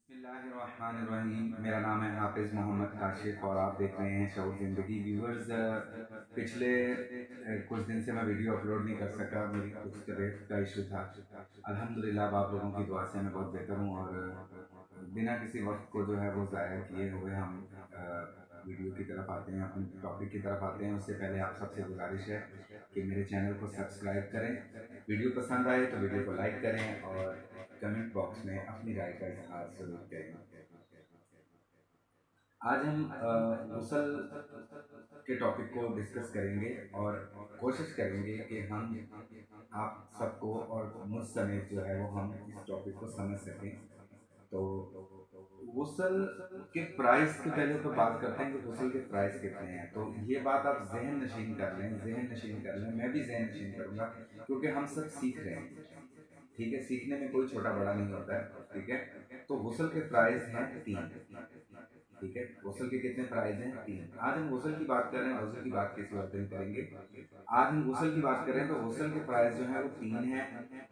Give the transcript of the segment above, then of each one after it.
बिस्मिल्लाहिर्रहमानिर्रहीम। मेरा नाम है हाफिज़ मोहम्मद काशिफ और आप देख रहे हैं शऊर ज़िंदगी। व्यूअर्स, पिछले कुछ दिन से मैं वीडियो अपलोड नहीं कर सका, मेरी कुछ तबीयत का इशू था। अल्हम्दुलिल्लाह अब आप लोगों की दुआ से मैं बहुत बेहतर हूँ और बिना किसी वक्त को जो है वो ज़ाया किए हुए हम वीडियो की तरफ आते हैं, अपने टॉपिक की तरफ आते हैं। उससे पहले आप सबसे गुजारिश है कि मेरे चैनल को सब्सक्राइब करें, वीडियो पसंद आए तो वीडियो को लाइक करें और कमेंट बॉक्स में अपनी राय का इजहार जरूर करें। आज हम गुसल के टॉपिक को डिस्कस करेंगे और कोशिश करेंगे कि हम आप सबको और मुझ समेत जो है वो हम इस टॉपिक को समझ सकें। तो गुसल के प्राइस के पहले तो बात करते हैं कि गुसल के प्राइस कितने हैं। तो ये बात आप जहन नशीन कर लें, जहन नशीन कर लें, मैं भी जहन नशीन करूँगा, क्योंकि हम सब सीख रहे हैं। ठीक है, सीखने में कोई छोटा बड़ा नहीं होता है। ठीक है, तो गुसल के प्राइस हैं 3। ठीक है, गुसल के कितने प्राइस हैं? 3। आज हम गुसल की बात कर रहे हैं, गुसल की बात किसी और दिन करेंगे। आज हम गुसल की बात करें तो गुसल के प्राइस जो है वो 3 है।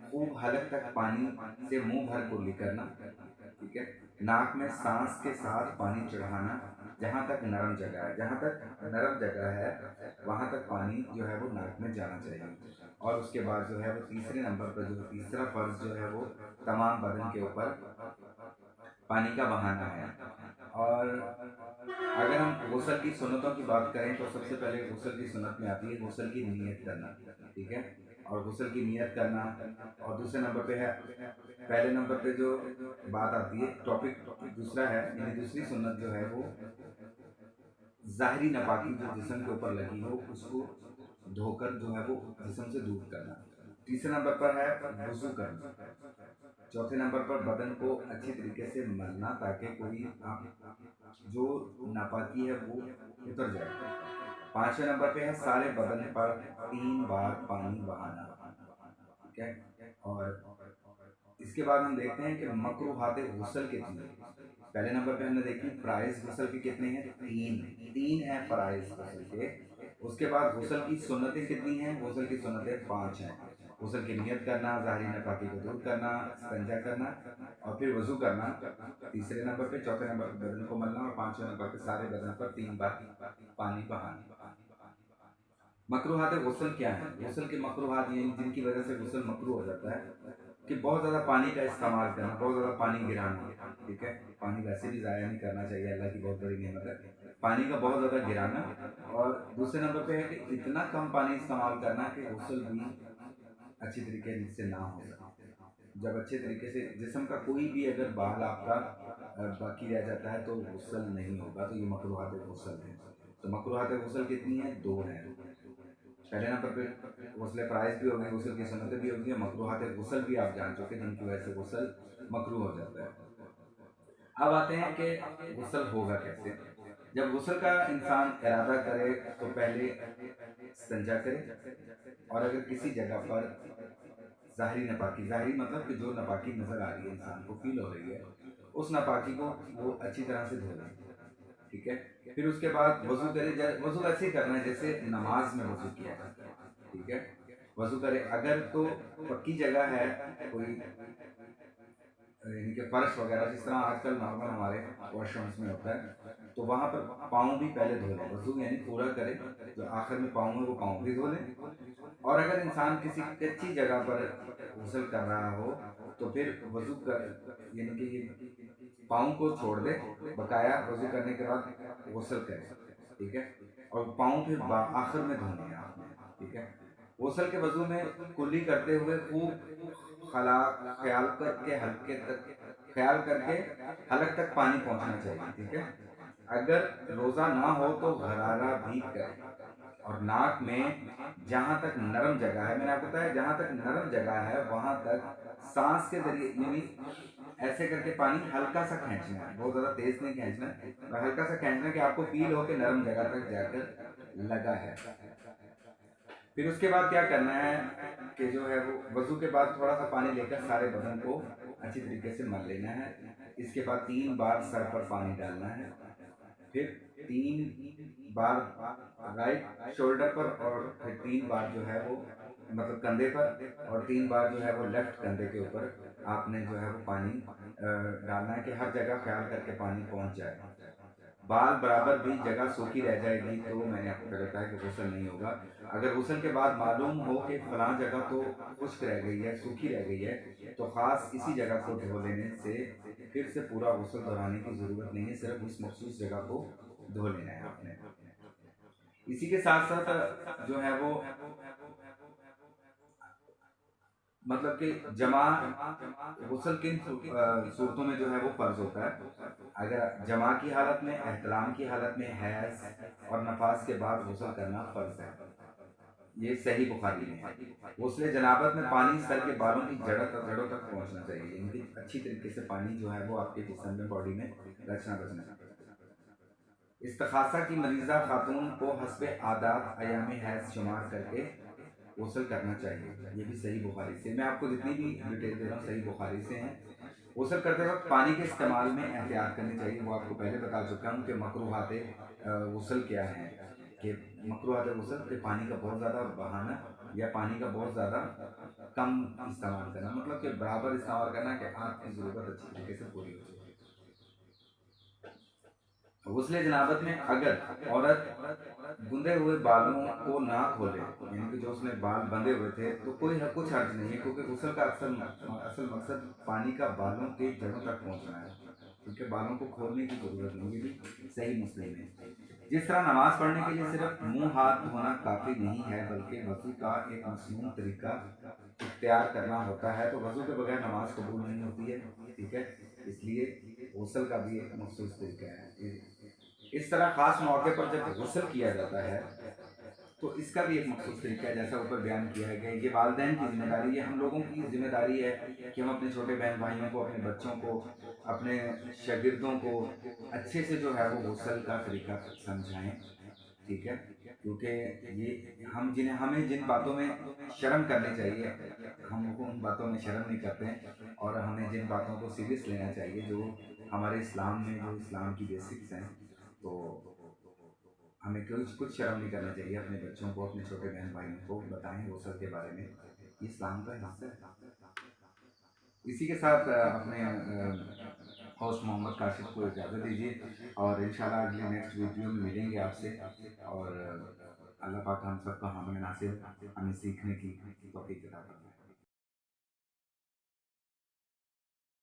खूब हलक तक पानी से मुंह भर कुल्ली करना। ठीक है, नाक में सांस के साथ पानी चढ़ाना, जहाँ तक नरम जगह है, जहाँ तक नरम जगह है वहाँ तक पानी जो है वो नाक में जाना चाहिए। और उसके बाद जो है वो तीसरे नंबर पर जो तीसरा फर्ज जो है वो तमाम बदन के ऊपर पानी का बहाना है। और अगर हम गुस्ल की सुन्नतों की बात करें तो सबसे पहले गुस्ल की सुन्नत में आती है गुस्ल की नीयत करना। ठीक है, और गुस्ल की नीयत करना। और दूसरे नंबर पे है, पहले नंबर पे जो बात आती है, टॉपिक दूसरा है, यानी दूसरी सुन्नत जो है वो ज़ाहिरी नापाकी जो जिस्म के ऊपर लगी हो उसको धोकर जो है वो जिस्म से दूर करना। तीसरे नंबर पर है वुज़ू करना। चौथे नंबर पर बदन को अच्छी तरीके से मलना ताकि कोई आप जो नापाकी है वो उतर जाए। पांचवें नंबर पे है सारे बदन पर 3 बार पानी बहाना। ठीक है, और इसके बाद हम देखते हैं कि मकरूहात गुस्ल कितनी है। पहले नंबर पे हमने देखी प्राइस गुस्ल के कितने हैं? 3 है प्राइस गुस्ल के। उसके बाद गुस्ल की सुन्नतें कितनी हैं? गुस्ल की सुन्नतें 5 हैं। गुस्ल की नियत करना, ज़ाहिरी नापाकी को दूर करना, इस्तिंजा करना और फिर वजू करना तीसरे नंबर पे। चौथे नंबर पे बदन को मलना और पांचवें नंबर पे सारे बदन पर 3 बार पानी बहाना। मकरूहात गुस्ल क्या है? गुस्ल के मकरूहात ये जिनकी वजह से गुस्ल मकरू हो जाता है कि बहुत ज़्यादा पानी का इस्तेमाल करना, बहुत ज़्यादा पानी गिराना। ठीक है, पानी वैसे भी ज़ाया नहीं करना चाहिए, अल्लाह की बहुत बड़ी नेमत है पानी का बहुत ज़्यादा गिराना। और दूसरे नंबर पे है कि इतना कम पानी इस्तेमाल करना कि गुस्ल भी अच्छी तरीके से ना हो सके। जब अच्छे तरीके से जिस्म का कोई भी अगर बाल आपका बाकी रह जाता है तो गुस्ल नहीं होगा, तो ये मकरूहात गुस्ल है। तो मकरूहात गुस्ल कितनी है? 2 है। पहले नंबर पे गुस्ल प्राइस भी होगी, गुस्ल की सुन्नतें भी होगी, मकरूहात गुस्ल भी आप जान चुके जिनकी वजह से गुस्ल मकरू हो जाता है। अब आते हैं कि गुस्ल होगा कैसे। जब गुस्ल का इंसान इरादा करे तो पहले इस्तिंजा करे, और अगर किसी जगह पर ज़ाहिरी नापाकी, ज़ाहिरी मतलब कि जो नापाकी नज़र आ रही है, इंसान को फील हो रही है, उस नापाकी को वो अच्छी तरह से धो लें। ठीक है, फिर उसके बाद वजू करे। वजू ऐसे ही करना है जैसे नमाज में वजू किया जाता है। ठीक है, वजू करे। अगर तो पक्की जगह है कोई, इनके फर्श वगैरह जिस तरह आजकल नॉर्मल हमारे वॉशरूम्स में होता है, तो वहाँ पर पाँव भी पहले धो लें। वजू यानी पूरा करें, जो आखिर में पाँव है वो पाँव भी धो लें। और अगर इंसान किसी कच्ची जगह पर गुस्ल कर रहा हो तो फिर वजू कर यानी कि ये पाँव को छोड़ दे, बकाया वजू करने के बाद गुस्ल करे। ठीक है, और पाँव फिर आखिर में धोने हैं आपने। ठीक है, गुस्ल के वजू में कुल्ली करते हुए खूब खला ख्याल करके हल्के तक ख्याल करके हलक तक पानी पहुंचना चाहिए। ठीक है, अगर रोजा ना हो तो गरारा भी करें, और नाक में जहां तक नरम जगह है, मैंने आपको बताया जहां तक नरम जगह है वहां तक सांस के जरिए यानी ऐसे करके पानी हल्का सा खींचना है, बहुत ज्यादा तेज नहीं खींचना है, और हल्का सा खींचना है कि आपको फील हो कि नरम जगह तक जाकर लगा है। फिर उसके बाद क्या करना है कि जो है वो वजू के बाद थोड़ा सा पानी लेकर सारे बदन को अच्छी तरीके से मल लेना है। इसके बाद 3 बार सर पर पानी डालना है, फिर 3 बार राइट शोल्डर पर, और फिर 3 बार जो है वो مطلب کندھے پر، اور 3 بار جو ہے وہ لیفٹ کندھے کے اوپر آپ نے جو ہے وہ پانی ڈالنا ہے کہ ہر جگہ خیال کر کے پانی پہنچ جائے. بال برابر بھی جگہ سوکھی رہ جائے گی تو میں نے آپ کو پہلے بتایا کہ غسل نہیں ہوگا. اگر غسل کے بعد معلوم ہو کہ فلاں جگہ تو خشک رہ گئی ہے، سوکھی رہ گئی ہے، تو خاص اسی جگہ کو دھو لینے سے پھر سے پورا غسل دہرانے کی ضرورت نہیں ہے، صرف اس مخصوص جگہ کو دھو لینا ہے آپ نے. اسی کے ساتھ ساتھ جو ہے وہ مطلب کہ جمع غسل کن صورتوں میں جو ہے وہ فرض ہوتا ہے. اگر جمع کی حالت میں، احتلام کی حالت میں، حیض اور نفاس کے بعد غسل کرنا فرض ہے. یہ صحیح بخاری میں ہے. غسل جنابت میں پانی سر کے بالوں کی جڑوں تک پہنچنا چاہیے، ان کی اچھی طریقے سے پانی جو ہے وہ آپ کے جسم میں، باڈی میں رچنا بچنا. استخاصہ کی مریضہ خاتون کو حسب عادات ایام حیض شمار کر کے غسل کرنا چاہیے. یہ بھی صحیح بخاری سے، میں آپ کو جتنی بھی ڈیٹیل دے رہا ہوں صحیح بخاری سے ہیں. غسل کرتے وقت پانی کے استعمال میں احتیاط کرنی چاہیے. وہ آپ کو پہلے بتا چکا ہوں کہ مکروہات غسل کیا ہیں. کہ مکروہات غسل کہ پانی کا بہت زیادہ بہانا یا پانی کا بہت زیادہ کم استعمال کرنا، مطلب کہ برابر استعمال کرنا کہ آپ کی ضرورت اچھی طریقے سے پوری ہو جائے. غسل جنابت میں اگر عورت گندے ہوئے بالوں کو نہ کھولے، یعنی کہ جو اس نے بال بندھے ہوئے تھے، تو کوئی کچھ حرج نہیں ہے، کیونکہ غسل کا اصل مقصد پانی کا بالوں کے جڑوں تک پہنچنا ہے، کیونکہ بالوں کو کھولنے کی ضرورت نہیں. یہ بھی صحیح مسلم ہے. جس طرح نماز پڑھنے کے لیے صرف منہ ہاتھ دھونا کافی نہیں ہے، بلکہ وضو کا ایک مصنون طریقہ اختیار کرنا ہوتا ہے، تو وضو کے بغیر نماز قبول نہیں ہوتی ہے. ٹھیک ہے، اس لیے غسل کا بھی ایک مخصوص طریقہ ہے. اس طرح خاص موقع پر جب غسل کیا جاتا ہے تو اس کا بھی ایک مخصوص طریقہ ہے، جیسا اوپر بیان کیا ہے کہ یہ والدین کی ذمہ داری، یہ ہم لوگوں کی ذمہ داری ہے کہ ہم اپنے چھوٹے بہن بھائیوں کو، اپنے بچوں کو، اپنے شاگردوں کو اچھے سے جو ہے وہ غسل کا طریقہ سمجھائیں. ٹھیک ہے، کیونکہ یہ ہمیں جن باتوں میں شرم کرنی چاہیے، ہم لوگ ان باتوں میں شرم نہیں کرتے ہیں، اور ہمیں جن باتوں کو سیریس لینا چاہیے جو ہمارے اسلام میں، جو اسلام کی بیسکس ہیں، تو ہمیں کچھ شرم نہیں کرنا چاہیے. اپنے بچوں کو، اپنے چھوٹے بہن بھائیوں کو بتائیں غسل کے بارے میں، یہ اسلام کا حصہ ہے. اسی کے ساتھ اپنے ہوسٹ محمد کاشف کو اجازت دیجیے، اور انشاءاللہ اگلی نیکسٹ ویڈیو میں ملیں گے آپ سے، اور اللہ پاک ہم سب کو حامل ناصر ہمیں سیکھنے کی توفیق عطا فرمائے.